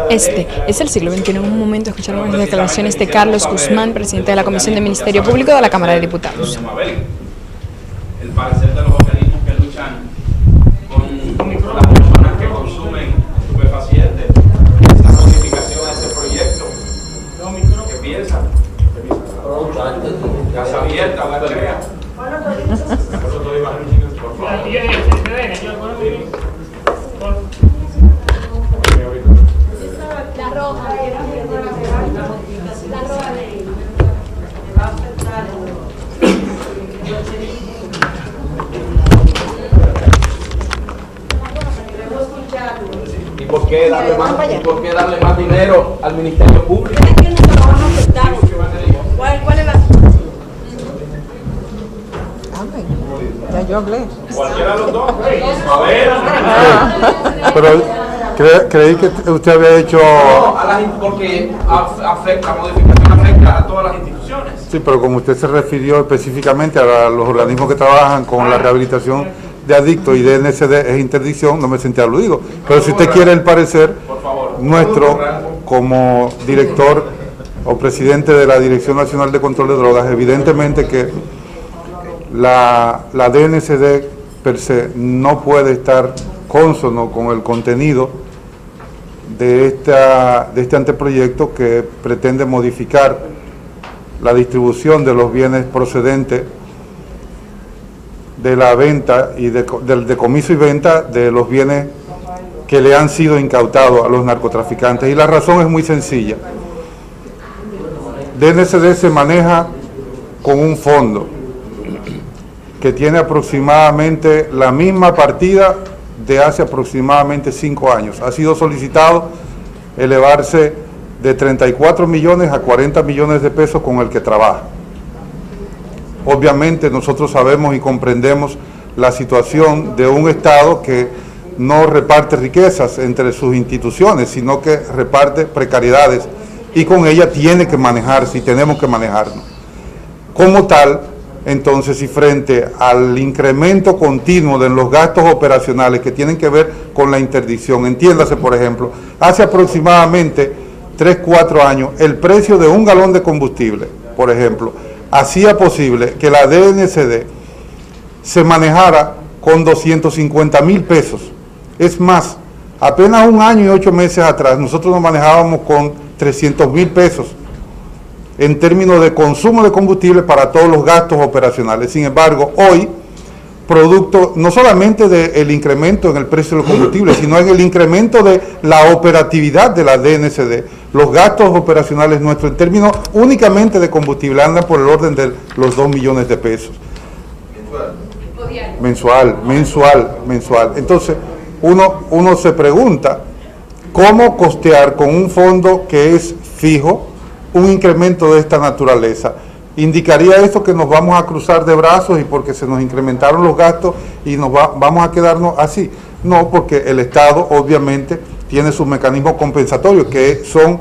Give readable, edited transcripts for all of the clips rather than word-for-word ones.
Este es el siglo XXI. En un momento escucharon las declaraciones de Carlos Guzmán, presidente de la Comisión de Ministerio Público de la Cámara de Diputados. El parecer de los organismos que luchan con las personas que consumen estupefacientes, esta notificación a ese proyecto, ¿qué piensan? Casa abierta, la crea. Por favor. La roja. ¿Y por qué darle más dinero al Ministerio Público? ¿Cuál es la? Ya yo hablé. Cualquiera de los dos. A ver. Pero creí que usted había hecho... No, porque la modificación afecta a todas las instituciones. Sí, pero como usted se refirió específicamente a los organismos que trabajan con la rehabilitación de adictos y DNCD es interdicción, no me sentí aludido. Pero si usted quiere el parecer nuestro como director o presidente de la Dirección Nacional de Control de Drogas, evidentemente que la DNCD per se no puede estar cónsono con el contenido de este anteproyecto que pretende modificar la distribución de los bienes procedentes de la venta y del decomiso y venta de los bienes que le han sido incautados a los narcotraficantes. Y la razón es muy sencilla. DNCD se maneja con un fondo que tiene aproximadamente la misma partida de hace aproximadamente 5 años. Ha sido solicitado elevarse de 34 millones a 40 millones de pesos con el que trabaja. Obviamente nosotros sabemos y comprendemos la situación de un Estado que no reparte riquezas entre sus instituciones, sino que reparte precariedades y con ella tiene que manejarse y tenemos que manejarnos. Como tal, entonces, y frente al incremento continuo de los gastos operacionales que tienen que ver con la interdicción, entiéndase, por ejemplo, hace aproximadamente 3-4 años, el precio de un galón de combustible, por ejemplo, hacía posible que la DNCD se manejara con 250,000 pesos. Es más, apenas 1 año y 8 meses atrás, nosotros nos manejábamos con 300,000 pesos en términos de consumo de combustible para todos los gastos operacionales. Sin embargo, hoy, producto no solamente del incremento en el precio del combustible, sino en el incremento de la operatividad de la DNCD, los gastos operacionales nuestros en términos únicamente de combustible andan por el orden de los 2 millones de pesos. Mensual. Entonces, uno se pregunta, ¿cómo costear con un fondo que es fijo un incremento de esta naturaleza? ¿Indicaría esto que nos vamos a cruzar de brazos y porque se nos incrementaron los gastos y vamos a quedarnos así? No, porque el Estado obviamente tiene sus mecanismos compensatorios, que son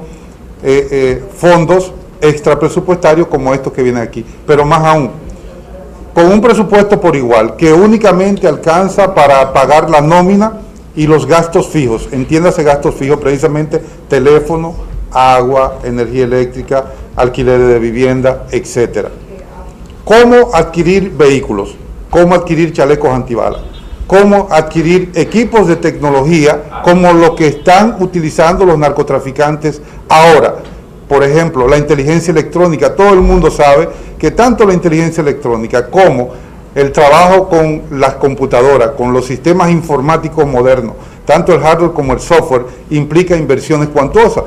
fondos extrapresupuestarios como estos que vienen aquí. Pero más aún, con un presupuesto por igual, que únicamente alcanza para pagar la nómina y los gastos fijos, entiéndase gastos fijos, precisamente teléfono, agua, energía eléctrica, alquileres de vivienda, etcétera. ¿Cómo adquirir vehículos? ¿Cómo adquirir chalecos antibalas? ¿Cómo adquirir equipos de tecnología como lo que están utilizando los narcotraficantes ahora? Por ejemplo, la inteligencia electrónica. Todo el mundo sabe que tanto la inteligencia electrónica como el trabajo con las computadoras, con los sistemas informáticos modernos, tanto el hardware como el software, implica inversiones cuantiosas.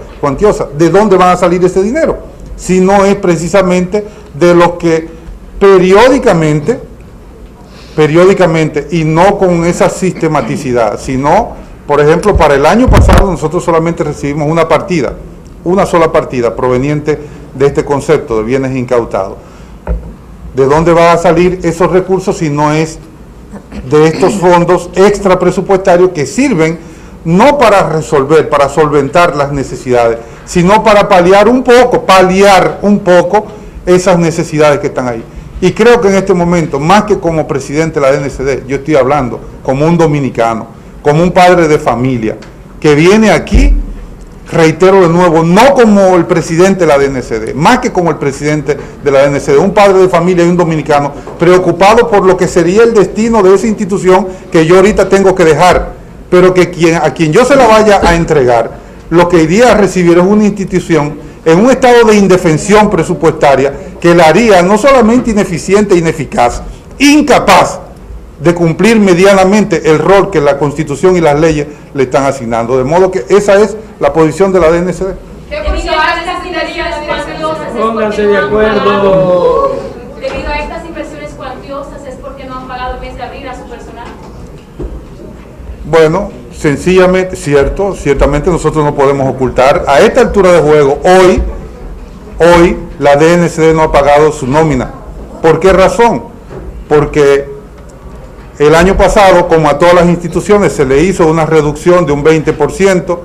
¿De dónde van a salir ese dinero? Si no es precisamente de los que periódicamente, y no con esa sistematicidad, sino, por ejemplo, para el año pasado nosotros solamente recibimos una sola partida proveniente de este concepto de bienes incautados. ¿De dónde van a salir esos recursos si no es de estos fondos extra presupuestarios que sirven no para resolver, para solventar las necesidades, sino para paliar un poco esas necesidades que están ahí? Y creo que en este momento, más que como presidente de la DNCD, yo estoy hablando como un dominicano, como un padre de familia, que viene aquí reitero de nuevo, no como el presidente de la DNCD, más que como el presidente de la DNCD, un padre de familia y un dominicano preocupado por lo que sería el destino de esa institución que yo ahorita tengo que dejar, pero que a quien yo se la vaya a entregar, lo que iría a recibir es una institución en un estado de indefensión presupuestaria que la haría no solamente ineficiente e ineficaz, incapaz de cumplir medianamente el rol que la Constitución y las leyes le están asignando. De modo que esa es la posición de la DNCD. Debido a estas inversiones cuantiosas, Pónganse de acuerdo. Debido a estas inversiones cuantiosas es porque no han pagado el mes de abril a su personal. Bueno, sencillamente, ciertamente nosotros no podemos ocultar. A esta altura de juego, hoy la DNCD no ha pagado su nómina. ¿Por qué razón? Porque el año pasado, como a todas las instituciones, se le hizo una reducción de un 20%.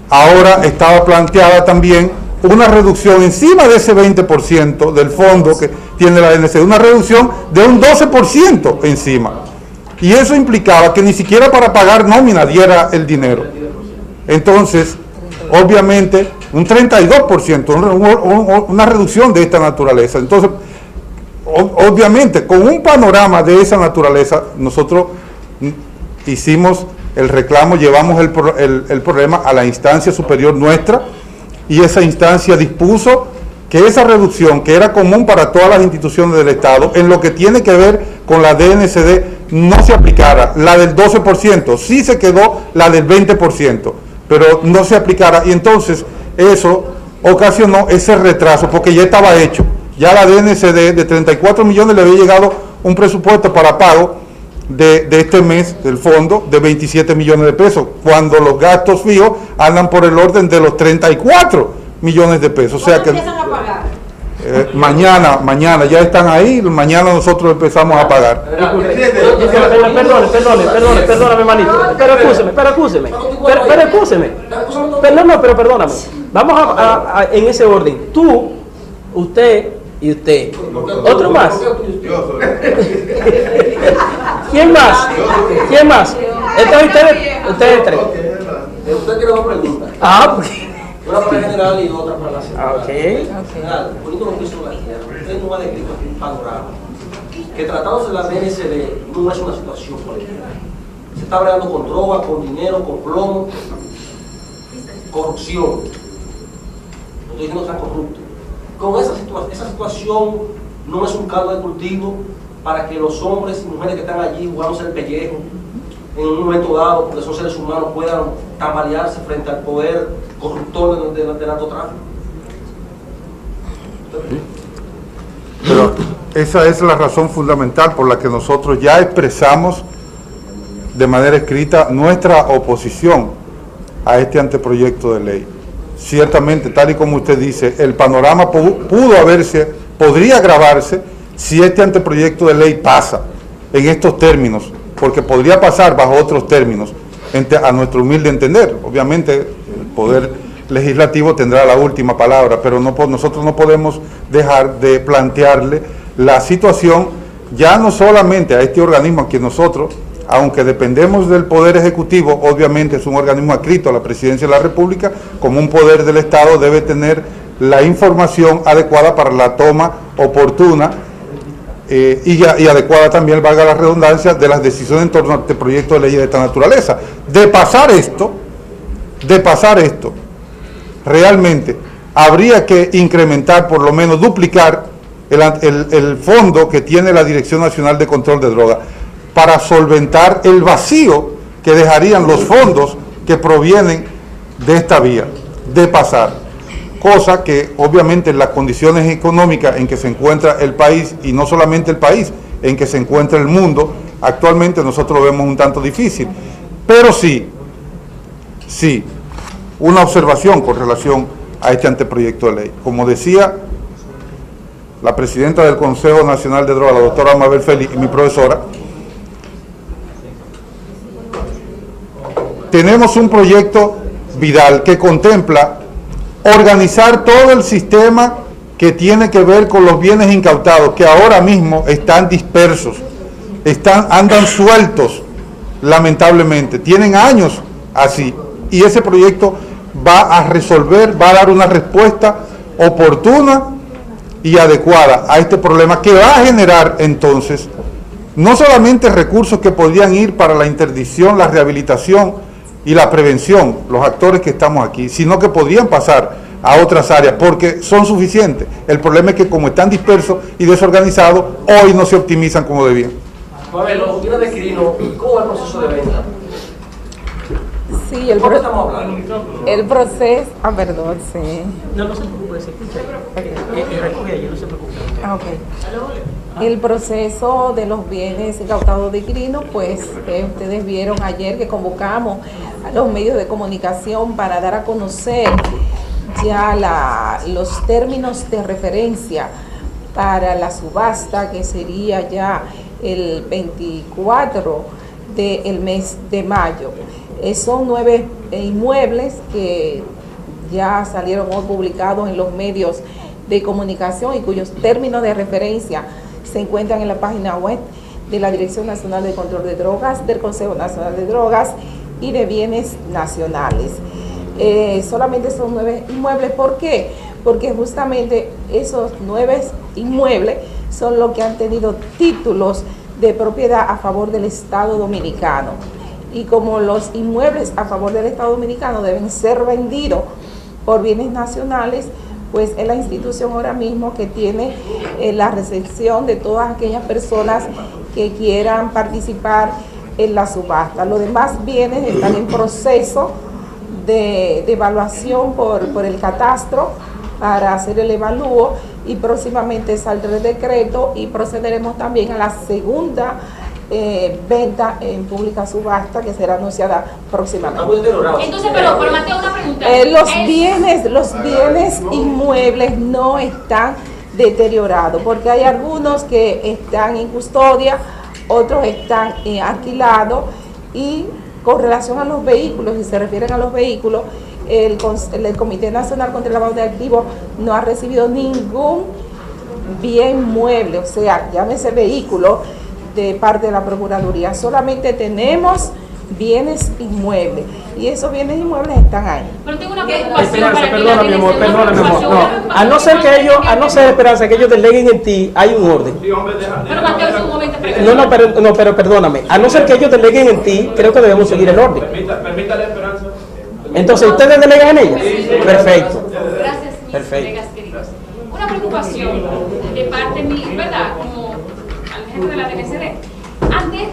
Ahora estaba planteada también una reducción encima de ese 20% del fondo que tiene la DNCD, una reducción de un 12% encima. Y eso implicaba que ni siquiera para pagar nómina diera el dinero. Entonces, obviamente, un 32%, una reducción de esta naturaleza. Entonces, obviamente, con un panorama de esa naturaleza, nosotros hicimos el reclamo, llevamos el problema a la instancia superior nuestra, y esa instancia dispuso que esa reducción, que era común para todas las instituciones del Estado, en lo que tiene que ver con la DNCD, no se aplicara. La del 12%, sí se quedó la del 20%, pero no se aplicara, y entonces eso ocasionó ese retraso, porque ya estaba hecho. Ya la DNCD de 34 millones le había llegado un presupuesto para pago de este mes del fondo de 27 millones de pesos, cuando los gastos fijos andan por el orden de los 34 millones de pesos. O sea que empiezan a pagar? Mañana ya están ahí, mañana nosotros empezamos a pagar. Perdóname, manito. Pero acúseme. Pero perdóname. Vamos a en ese orden. Tú, usted y usted. ¿Otro más? ¿Quién más? Ustedes tres. Usted tiene dos preguntas. Una para el general y otra para la ciudad. General, bonito lo que hizo la tierra. Usted no ha descrito aquí un panorama que tratándose de la DNCD no es una situación cualquiera. Se está bregando con droga, con dinero, con plomo, corrupción. No estoy diciendo que sea corrupto. Con esa situación no es un caldo de cultivo para que los hombres y mujeres que están allí jugándose el pellejo en un momento dado, porque son seres humanos, puedan tambalearse frente al poder corruptor del narcotráfico. Pero esa es la razón fundamental por la que nosotros ya expresamos de manera escrita nuestra oposición a este anteproyecto de ley. Ciertamente, tal y como usted dice, el panorama podría agravarse si este anteproyecto de ley pasa en estos términos, porque podría pasar bajo otros términos, a nuestro humilde entender. Obviamente, el Poder Legislativo tendrá la última palabra, pero nosotros no podemos dejar de plantearle la situación, ya no solamente a este organismo, a quien nosotros, aunque dependemos del Poder Ejecutivo, obviamente es un organismo adscrito a la Presidencia de la República, como un poder del Estado debe tener la información adecuada para la toma oportuna y adecuada también, valga la redundancia, de las decisiones en torno a este proyecto de ley de esta naturaleza. De pasar esto, realmente habría que incrementar, por lo menos duplicar el fondo que tiene la Dirección Nacional de Control de Drogas, para solventar el vacío que dejarían los fondos que provienen de esta vía, de pasar. Cosa que obviamente en las condiciones económicas en que se encuentra el país, y no solamente el país, en que se encuentra el mundo, actualmente nosotros lo vemos un tanto difícil. Pero sí, una observación con relación a este anteproyecto de ley. Como decía la presidenta del Consejo Nacional de Drogas, la doctora Mabel Félix, y mi profesora, tenemos un proyecto Vidal que contempla organizar todo el sistema que tiene que ver con los bienes incautados, que ahora mismo están dispersos, andan sueltos, lamentablemente, tienen años así, y ese proyecto va a resolver, va a dar una respuesta oportuna y adecuada a este problema, que va a generar entonces no solamente recursos que podrían ir para la interdicción, la rehabilitación y la prevención, los actores que estamos aquí, sino que podrían pasar a otras áreas, porque son suficientes. El problema es que como están dispersos y desorganizados, hoy no se optimizan como debían. Bueno, los bienes de Quirino, ¿cómo es el proceso de venta? Sí, ¿Por qué estamos hablando? el proceso, perdón, sí. No se preocupe, se escucha. Recoge ahí, no se preocupe. El proceso de los bienes incautados de Quirino, pues ustedes vieron ayer que convocamos a los medios de comunicación para dar a conocer ya los términos de referencia para la subasta, que sería ya el 24 del mes de mayo. Son 9 inmuebles que ya salieron hoy publicados en los medios de comunicación y cuyos términos de referencia se encuentran en la página web de la Dirección Nacional de Control de Drogas, del Consejo Nacional de Drogas y de Bienes Nacionales. Solamente son 9 inmuebles. ¿Por qué? Porque justamente esos 9 inmuebles son los que han tenido títulos de propiedad a favor del Estado Dominicano. Y como los inmuebles a favor del Estado Dominicano deben ser vendidos por bienes nacionales, pues es la institución ahora mismo que tiene la recepción de todas aquellas personas que quieran participar en la subasta. Los demás bienes están en proceso de evaluación por el catastro para hacer el evalúo, y próximamente saldrá el decreto y procederemos también a la segunda venta en pública subasta, que será anunciada próximamente. Entonces, pero Mateo, una pregunta. Los bienes inmuebles no están deteriorados, porque hay algunos que están en custodia, otros están alquilados, y con relación a los vehículos, si se refieren a los vehículos, el Comité Nacional contra el Lavado de Activos no ha recibido ningún bien mueble, o sea, llámese vehículo, de parte de la Procuraduría. Solamente tenemos bienes inmuebles, y esos bienes inmuebles están ahí. Pero tengo una preocupación. Esperanza, perdona mi amor. No, a no ser, Esperanza, que ellos deleguen en ti, hay un orden. Pero Mateo, es un momento. Pero perdóname, a no ser que ellos deleguen en ti, creo que debemos seguir el orden. Permítale, Esperanza. Entonces, ¿ustedes delegan en ella? Perfecto. Gracias, mis colegas queridos. Una preocupación de parte mía, ¿verdad? Como al jefe de la DNCD. Ante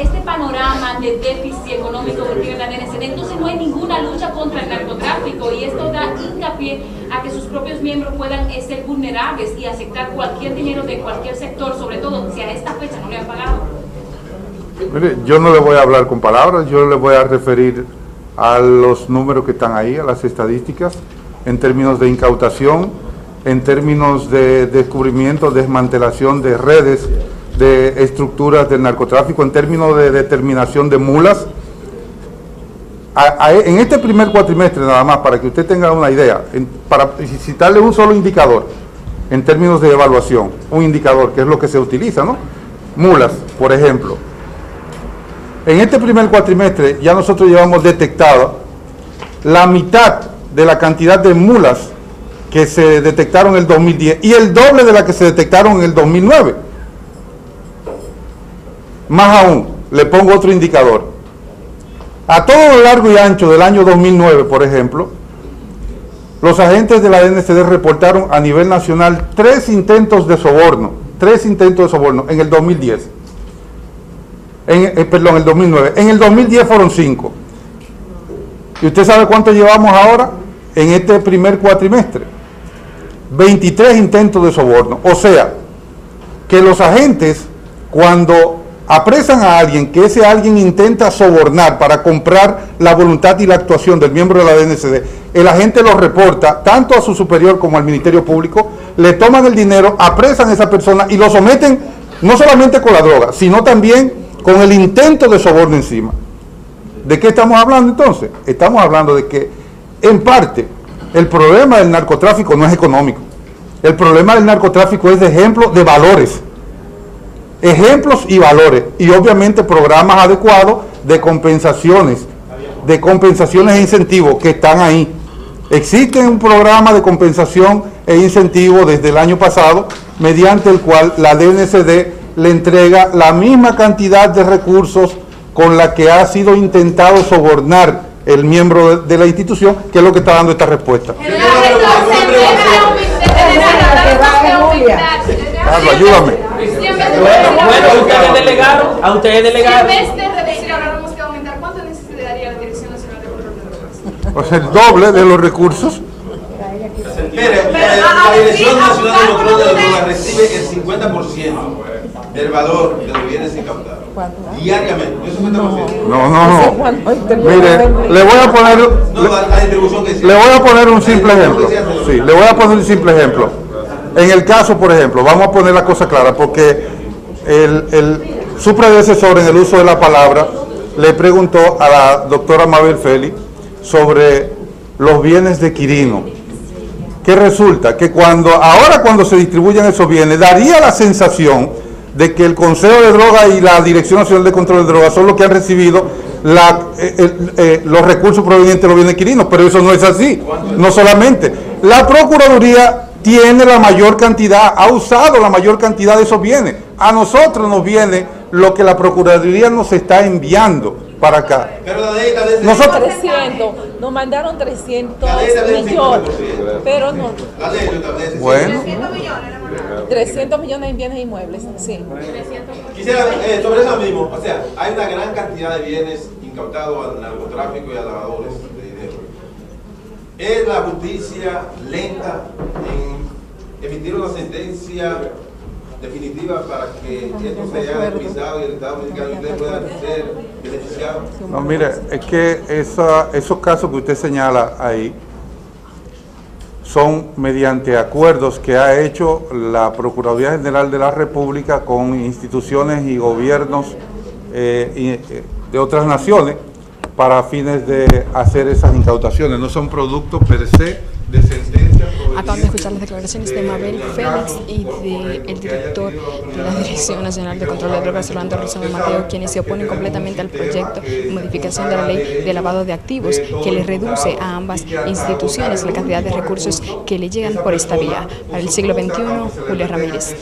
este panorama de déficit económico que tiene la DNCD, entonces no hay ninguna lucha contra el narcotráfico, y esto da hincapié a que sus propios miembros puedan ser vulnerables y aceptar cualquier dinero de cualquier sector, sobre todo si a esta fecha no le han pagado. Mire, yo no le voy a hablar con palabras, yo le voy a referir a los números que están ahí, a las estadísticas, en términos de incautación, en términos de descubrimiento, desmantelación de redes, de estructuras del narcotráfico, en términos de determinación de mulas. En este primer cuatrimestre, nada más, para que usted tenga una idea, para citarle un solo indicador, en términos de evaluación, un indicador que es lo que se utiliza, ¿no? Mulas, por ejemplo. En este primer cuatrimestre ya nosotros llevamos detectado la mitad de la cantidad de mulas que se detectaron en el 2010 y el doble de la que se detectaron en el 2009. Más aún, le pongo otro indicador. A todo lo largo y ancho del año 2009, por ejemplo, los agentes de la DNCD reportaron a nivel nacional 3 intentos de soborno en el 2010. Perdón, el 2009. En el 2010 fueron 5. ¿Y usted sabe cuánto llevamos ahora en este primer cuatrimestre? 23 intentos de soborno. O sea, que los agentes, cuando apresan a alguien, que ese alguien intenta sobornar para comprar la voluntad y la actuación del miembro de la DNCD, el agente lo reporta tanto a su superior como al Ministerio Público, le toman el dinero, apresan a esa persona y lo someten no solamente con la droga, sino también con el intento de soborno encima. ¿De qué estamos hablando entonces? Estamos hablando de que, en parte, el problema del narcotráfico no es económico. El problema del narcotráfico es de ejemplo de valores. Ejemplos y valores. Y obviamente programas adecuados de compensaciones de compensaciones e incentivos que están ahí. Existe un programa de compensación e incentivo desde el año pasado, mediante el cual la DNCD le entrega la misma cantidad de recursos con la que ha sido intentado sobornar el miembro de la institución, que es lo que está dando esta respuesta. Carlos, ayúdame. Bueno, ustedes delegaron, a ustedes delegaron. Si en vez de reducir ahora vamos a aumentar, ¿cuánto necesitaría la Dirección Nacional de Control de Drogas? O sea, el doble de los recursos. Mire, la Dirección Nacional de Control de Drogas recibe el 50% del valor de los bienes incautados. Diariamente, no es 50%. No. Mire, le voy a poner... la distribución que le voy a poner un simple ejemplo. Sí, le voy a poner un simple ejemplo. En el caso, por ejemplo, vamos a poner la cosa clara, porque su predecesor en el uso de la palabra le preguntó a la doctora Mabel Félix sobre los bienes de Quirino. Que resulta que ahora cuando se distribuyen esos bienes, daría la sensación de que el Consejo de Drogas y la Dirección Nacional de Control de Drogas son los que han recibido los recursos provenientes de los bienes Quirinos, pero eso no es así. No solamente. La Procuraduría tiene la mayor cantidad, ha usado la mayor cantidad de esos bienes. A nosotros nos viene lo que la Procuraduría nos está enviando para acá. Pero la ley establece... Nosotros 300, nos mandaron 300 millones, pero no. La ley lo establece. Bueno. 300 millones en bienes inmuebles, sí. Quisiera, sobre eso mismo, o sea, hay una gran cantidad de bienes incautados al narcotráfico y a lavadores de dinero. ¿Es la justicia lenta en emitir una sentencia definitiva para que esto sea revisado y el Estado Dominicano y usted pueda ser beneficiado? No, mire, es que esos casos que usted señala ahí son mediante acuerdos que ha hecho la Procuraduría General de la República con instituciones y gobiernos de otras naciones para fines de hacer esas incautaciones. No son productos per se de sentencias. Acaban de escuchar las declaraciones de Mabel Félix y del director de la Dirección Nacional de Control de Drogas, Orlando Rosado Mateo, quienes se oponen completamente al proyecto de modificación de la ley de lavado de activos, que le reduce a ambas instituciones la cantidad de recursos que le llegan por esta vía. Para el siglo XXI, Julia Ramírez.